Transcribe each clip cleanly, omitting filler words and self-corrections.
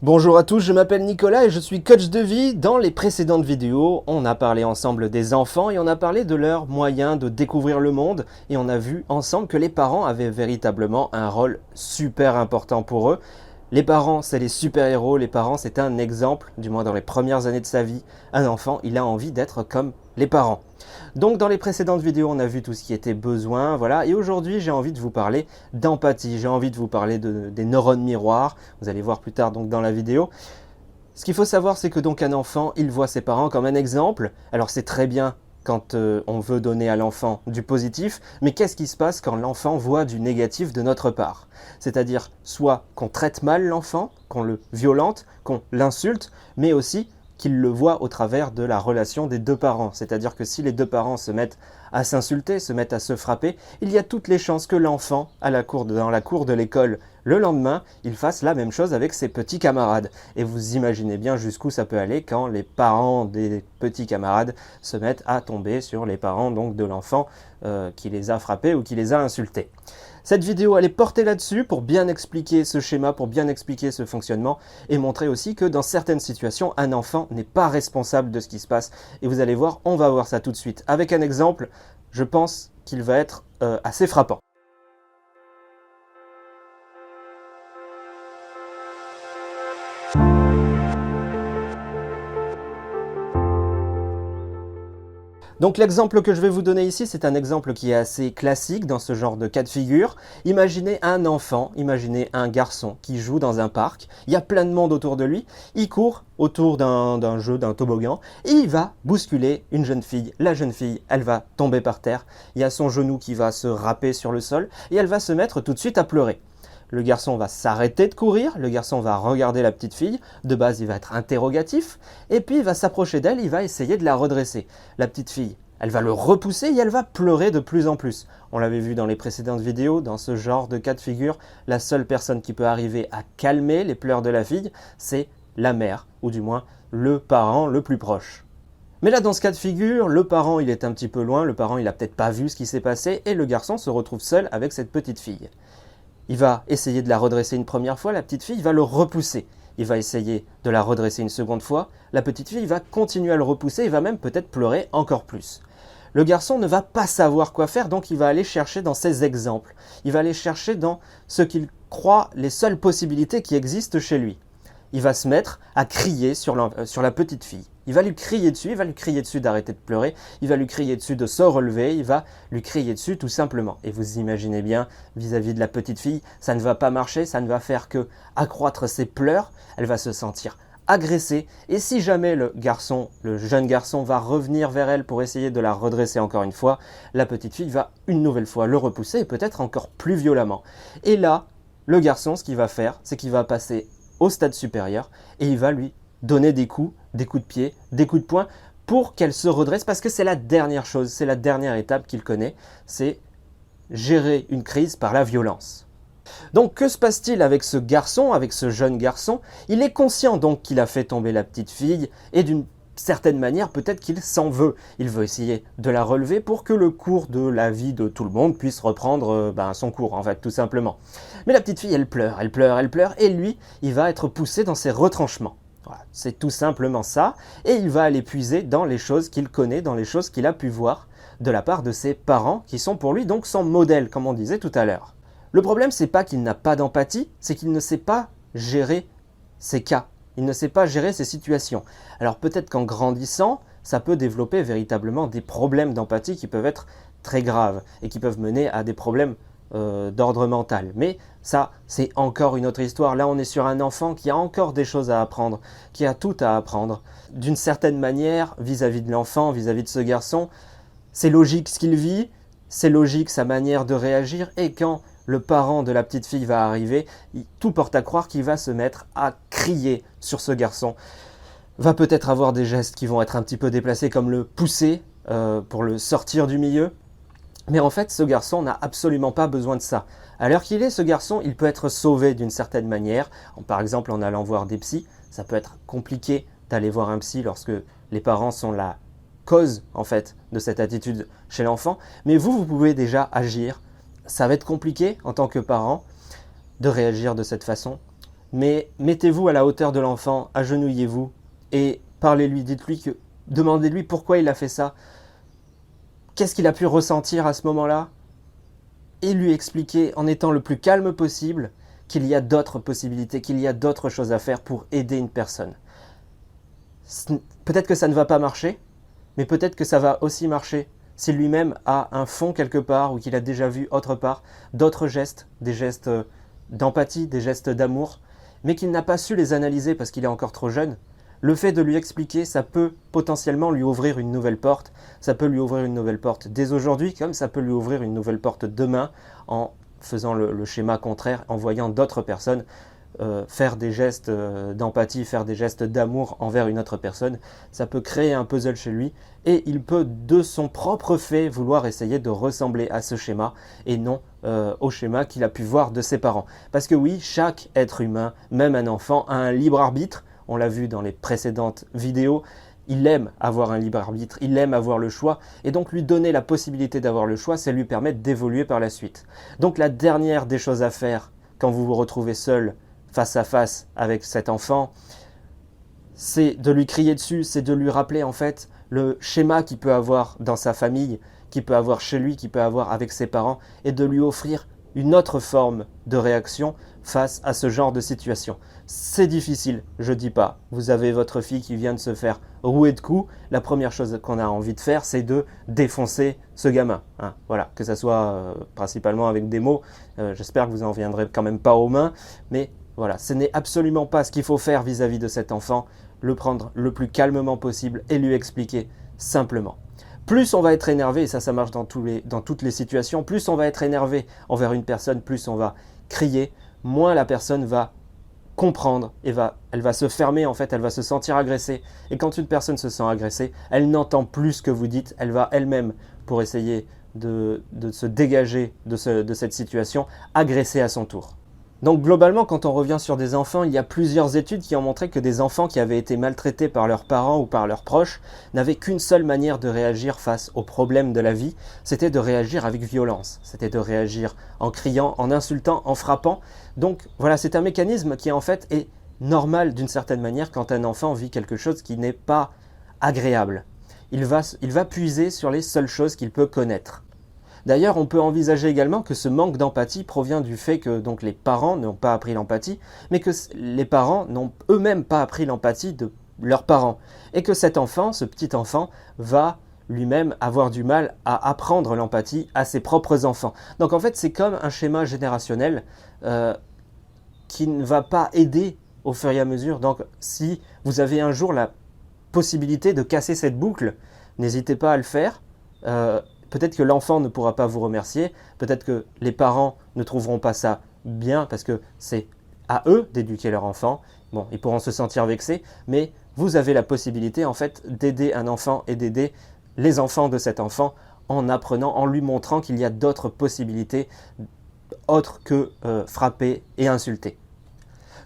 Bonjour à tous, je m'appelle Nicolas et je suis coach de vie. Dans les précédentes vidéos, on a parlé ensemble des enfants et on a parlé de leurs moyens de découvrir le monde et on a vu ensemble que les parents avaient véritablement un rôle super important pour eux. Les parents, c'est les super-héros, les parents, c'est un exemple, du moins dans les premières années de sa vie. Un enfant, il a envie d'être comme les parents. Donc dans les précédentes vidéos, on a vu tout ce qui était besoin, voilà. Et aujourd'hui, j'ai envie de vous parler d'empathie, j'ai envie de vous parler des neurones miroirs. Vous allez voir plus tard donc dans la vidéo. Ce qu'il faut savoir, c'est que donc un enfant, il voit ses parents comme un exemple. Alors c'est très bien quand on veut donner à l'enfant du positif, mais qu'est-ce qui se passe quand l'enfant voit du négatif de notre part? C'est-à-dire soit qu'on traite mal l'enfant, qu'on le violente, qu'on l'insulte, mais aussi qu'il le voit au travers de la relation des deux parents. C'est-à-dire que si les deux parents se mettent à s'insulter, se mettent à se frapper, il y a toutes les chances que l'enfant, dans la cour de l'école, le lendemain, il fasse la même chose avec ses petits camarades. Et vous imaginez bien jusqu'où ça peut aller quand les parents des petits camarades se mettent à tomber sur les parents donc de l'enfant qui les a frappés ou qui les a insultés. Cette vidéo, elle est portée là-dessus pour bien expliquer ce schéma, pour bien expliquer ce fonctionnement et montrer aussi que dans certaines situations, un enfant n'est pas responsable de ce qui se passe. Et vous allez voir, on va voir ça tout de suite. Avec un exemple, je pense qu'il va être assez frappant. Donc l'exemple que je vais vous donner ici, c'est un exemple qui est assez classique dans ce genre de cas de figure. Imaginez un enfant, imaginez un garçon qui joue dans un parc, il y a plein de monde autour de lui, il court autour d'un jeu, d'un toboggan, et il va bousculer une jeune fille. La jeune fille, elle va tomber par terre, il y a son genou qui va se râper sur le sol, et elle va se mettre tout de suite à pleurer. Le garçon va s'arrêter de courir, le garçon va regarder la petite fille, de base il va être interrogatif, et puis il va s'approcher d'elle, il va essayer de la redresser. La petite fille, elle va le repousser et elle va pleurer de plus en plus. On l'avait vu dans les précédentes vidéos, dans ce genre de cas de figure, la seule personne qui peut arriver à calmer les pleurs de la fille, c'est la mère, ou du moins le parent le plus proche. Mais là, dans ce cas de figure, le parent il est un petit peu loin, le parent il a peut-être pas vu ce qui s'est passé, et le garçon se retrouve seul avec cette petite fille. Il va essayer de la redresser une première fois, la petite fille va le repousser. Il va essayer de la redresser une seconde fois, la petite fille va continuer à le repousser et va même peut-être pleurer encore plus. Le garçon ne va pas savoir quoi faire, donc il va aller chercher dans ses exemples. Il va aller chercher dans ce qu'il croit les seules possibilités qui existent chez lui. Il va se mettre à crier sur la petite fille. Il va lui crier dessus d'arrêter de pleurer, il va lui crier dessus de se relever, il va lui crier dessus tout simplement. Et vous imaginez bien, vis-à-vis de la petite fille, ça ne va pas marcher, ça ne va faire que accroître ses pleurs, elle va se sentir agressée, et si jamais le jeune garçon va revenir vers elle pour essayer de la redresser encore une fois, la petite fille va une nouvelle fois le repousser, et peut-être encore plus violemment. Et là, le garçon, ce qu'il va faire, c'est qu'il va passer au stade supérieur, et il va lui donner des coups de pied, des coups de poing, pour qu'elle se redresse, parce que c'est la dernière chose, c'est la dernière étape qu'il connaît, c'est gérer une crise par la violence. Donc que se passe-t-il avec ce garçon, avec ce jeune garçon? Il est conscient donc qu'il a fait tomber la petite fille, et d'une certaine manière, peut-être qu'il s'en veut. Il veut essayer de la relever pour que le cours de la vie de tout le monde puisse reprendre son cours, en fait, tout simplement. Mais la petite fille, elle pleure, et lui, il va être poussé dans ses retranchements. Voilà, c'est tout simplement ça, et il va aller puiser dans les choses qu'il connaît, dans les choses qu'il a pu voir de la part de ses parents, qui sont pour lui donc son modèle, comme on disait tout à l'heure. Le problème, c'est pas qu'il n'a pas d'empathie, c'est qu'il ne sait pas gérer ses cas, il ne sait pas gérer ses situations. Alors peut-être qu'en grandissant, ça peut développer véritablement des problèmes d'empathie qui peuvent être très graves, et qui peuvent mener à des problèmes d'ordre mental. Mais ça, c'est encore une autre histoire. Là, on est sur un enfant qui a encore des choses à apprendre, qui a tout à apprendre. D'une certaine manière, vis-à-vis de l'enfant, vis-à-vis de ce garçon, c'est logique ce qu'il vit, c'est logique sa manière de réagir, et quand le parent de la petite fille va arriver, tout porte à croire qu'il va se mettre à crier sur ce garçon. Va peut-être avoir des gestes qui vont être un petit peu déplacés, comme le pousser pour le sortir du milieu. Mais en fait, ce garçon n'a absolument pas besoin de ça. À l'heure qu'il est, ce garçon, il peut être sauvé d'une certaine manière. Par exemple, en allant voir des psys. Ça peut être compliqué d'aller voir un psy lorsque les parents sont la cause, en fait, de cette attitude chez l'enfant. Mais vous pouvez déjà agir. Ça va être compliqué, en tant que parent, de réagir de cette façon. mais mettez-vous à la hauteur de l'enfant, agenouillez-vous et parlez-lui, demandez-lui pourquoi il a fait ça, qu'est-ce qu'il a pu ressentir à ce moment-là, et lui expliquer en étant le plus calme possible qu'il y a d'autres possibilités, qu'il y a d'autres choses à faire pour aider une personne. Peut-être que ça ne va pas marcher, mais peut-être que ça va aussi marcher si lui-même a un fond quelque part ou qu'il a déjà vu autre part d'autres gestes, des gestes d'empathie, des gestes d'amour, mais qu'il n'a pas su les analyser parce qu'il est encore trop jeune. Le fait de lui expliquer, ça peut potentiellement lui ouvrir une nouvelle porte. Ça peut lui ouvrir une nouvelle porte dès aujourd'hui, comme ça peut lui ouvrir une nouvelle porte demain en faisant le schéma contraire, en voyant d'autres personnes faire des gestes d'empathie, faire des gestes d'amour envers une autre personne. Ça peut créer un puzzle chez lui et il peut de son propre fait vouloir essayer de ressembler à ce schéma et non au schéma qu'il a pu voir de ses parents. Parce que oui, chaque être humain, même un enfant, a un libre arbitre. On l'a vu dans les précédentes vidéos, il aime avoir un libre arbitre, il aime avoir le choix, et donc lui donner la possibilité d'avoir le choix, c'est lui permettre d'évoluer par la suite. Donc la dernière des choses à faire quand vous vous retrouvez seul, face à face avec cet enfant, c'est de lui crier dessus, c'est de lui rappeler en fait le schéma qu'il peut avoir dans sa famille, qu'il peut avoir chez lui, qu'il peut avoir avec ses parents, et de lui offrir une autre forme de réaction face à ce genre de situation. C'est difficile, je dis pas. Vous avez votre fille qui vient de se faire rouer de coups. La première chose qu'on a envie de faire, c'est de défoncer ce gamin. Hein, voilà, que ça soit principalement avec des mots. J'espère que vous n'en viendrez quand même pas aux mains. Mais voilà, ce n'est absolument pas ce qu'il faut faire vis-à-vis de cet enfant. Le prendre le plus calmement possible et lui expliquer simplement. Plus on va être énervé, et ça marche dans toutes les situations, plus on va être énervé envers une personne, plus on va crier, moins la personne va comprendre et elle va se fermer en fait, elle va se sentir agressée. Et quand une personne se sent agressée, elle n'entend plus ce que vous dites, elle va elle-même, pour essayer de se dégager de cette situation, agresser à son tour. Donc globalement, quand on revient sur des enfants, il y a plusieurs études qui ont montré que des enfants qui avaient été maltraités par leurs parents ou par leurs proches n'avaient qu'une seule manière de réagir face aux problèmes de la vie, c'était de réagir avec violence, c'était de réagir en criant, en insultant, en frappant. Donc voilà, c'est un mécanisme qui en fait est normal d'une certaine manière quand un enfant vit quelque chose qui n'est pas agréable. Il va puiser sur les seules choses qu'il peut connaître. D'ailleurs, on peut envisager également que ce manque d'empathie provient du fait que donc, les parents n'ont pas appris l'empathie, mais que les parents n'ont eux-mêmes pas appris l'empathie de leurs parents. Et que cet enfant, ce petit enfant, va lui-même avoir du mal à apprendre l'empathie à ses propres enfants. Donc en fait, c'est comme un schéma générationnel qui ne va pas aider au fur et à mesure. Donc si vous avez un jour la possibilité de casser cette boucle, n'hésitez pas à le faire. Peut-être que l'enfant ne pourra pas vous remercier, peut-être que les parents ne trouveront pas ça bien parce que c'est à eux d'éduquer leur enfant. Bon, ils pourront se sentir vexés, mais vous avez la possibilité en fait d'aider un enfant et d'aider les enfants de cet enfant en apprenant, en lui montrant qu'il y a d'autres possibilités autres que frapper et insulter.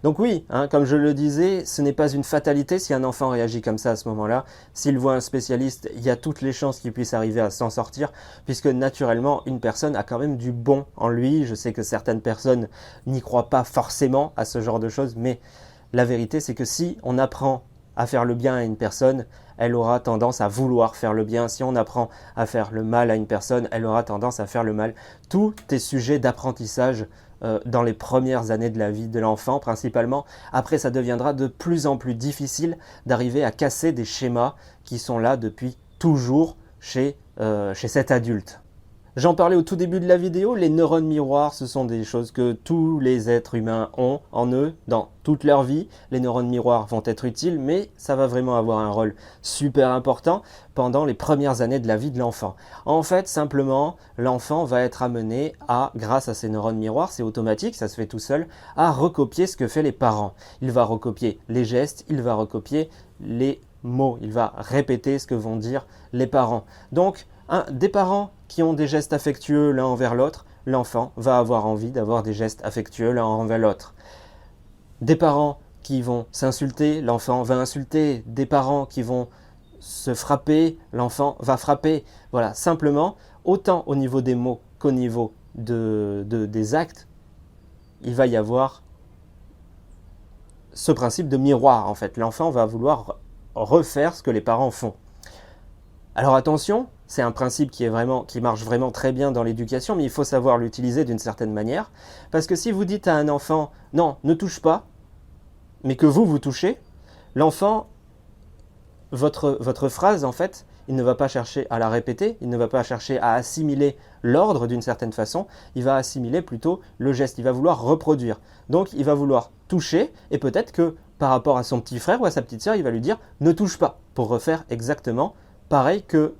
Donc oui, hein, comme je le disais, ce n'est pas une fatalité si un enfant réagit comme ça à ce moment-là. S'il voit un spécialiste, il y a toutes les chances qu'il puisse arriver à s'en sortir, puisque naturellement, une personne a quand même du bon en lui. Je sais que certaines personnes n'y croient pas forcément à ce genre de choses, mais la vérité, c'est que si on apprend à faire le bien à une personne, elle aura tendance à vouloir faire le bien. Si on apprend à faire le mal à une personne, elle aura tendance à faire le mal. Tout est sujet d'apprentissage dans les premières années de la vie de l'enfant principalement. Après, ça deviendra de plus en plus difficile d'arriver à casser des schémas qui sont là depuis toujours chez cet adulte. J'en parlais au tout début de la vidéo, les neurones miroirs, ce sont des choses que tous les êtres humains ont en eux dans toute leur vie. Les neurones miroirs vont être utiles, mais ça va vraiment avoir un rôle super important pendant les premières années de la vie de l'enfant. En fait, simplement, l'enfant va être amené à, grâce à ces neurones miroirs, c'est automatique, ça se fait tout seul, à recopier ce que font les parents. Il va recopier les gestes, il va recopier les mots, il va répéter ce que vont dire les parents. Donc, des parents qui ont des gestes affectueux l'un envers l'autre, l'enfant va avoir envie d'avoir des gestes affectueux l'un envers l'autre. Des parents qui vont s'insulter, l'enfant va insulter. Des parents qui vont se frapper, l'enfant va frapper. Voilà, simplement, autant au niveau des mots qu'au niveau des actes, il va y avoir ce principe de miroir en fait. L'enfant va vouloir refaire ce que les parents font. Alors attention, c'est un principe qui marche vraiment très bien dans l'éducation, mais il faut savoir l'utiliser d'une certaine manière. Parce que si vous dites à un enfant « non, ne touche pas », mais que vous touchez, l'enfant, votre phrase en fait, il ne va pas chercher à la répéter, il ne va pas chercher à assimiler l'ordre d'une certaine façon, il va assimiler plutôt le geste, il va vouloir reproduire. Donc il va vouloir toucher, et peut-être que par rapport à son petit frère ou à sa petite sœur, il va lui dire « ne touche pas » pour refaire exactement pareil que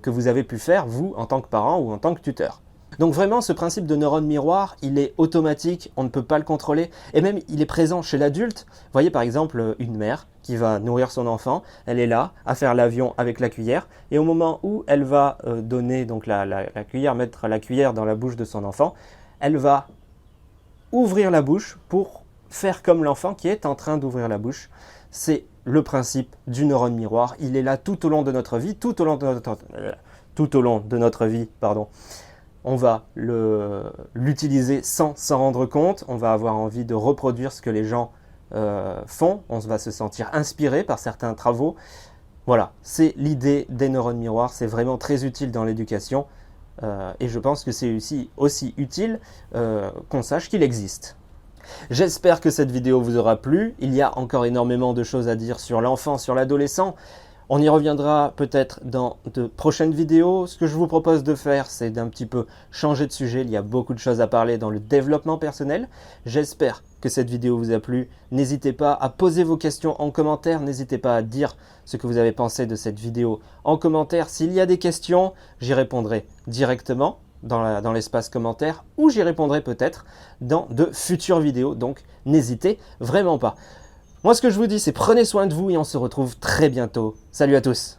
vous avez pu faire, vous, en tant que parent ou en tant que tuteur. Donc vraiment, ce principe de neurone miroir, il est automatique, on ne peut pas le contrôler, et même il est présent chez l'adulte. Vous voyez par exemple une mère qui va nourrir son enfant, elle est là à faire l'avion avec la cuillère, et au moment où elle va donner donc la cuillère, mettre la cuillère dans la bouche de son enfant, elle va ouvrir la bouche pour faire comme l'enfant qui est en train d'ouvrir la bouche. C'est le principe du neurone miroir, il est là tout au long de notre vie, tout au long de notre vie, pardon. On va l'utiliser sans s'en rendre compte, on va avoir envie de reproduire ce que les gens font, on va se sentir inspiré par certains travaux. Voilà, c'est l'idée des neurones miroirs, c'est vraiment très utile dans l'éducation et je pense que c'est aussi utile qu'on sache qu'il existe. J'espère que cette vidéo vous aura plu, il y a encore énormément de choses à dire sur l'enfant, sur l'adolescent. On y reviendra peut-être dans de prochaines vidéos. Ce que je vous propose de faire, c'est d'un petit peu changer de sujet. Il y a beaucoup de choses à parler dans le développement personnel. J'espère que cette vidéo vous a plu. N'hésitez pas à poser vos questions en commentaire. N'hésitez pas à dire ce que vous avez pensé de cette vidéo en commentaire. S'il y a des questions, j'y répondrai directement dans l'espace commentaire ou j'y répondrai peut-être dans de futures vidéos. Donc n'hésitez vraiment pas. Moi, ce que je vous dis, c'est prenez soin de vous et on se retrouve très bientôt. Salut à tous!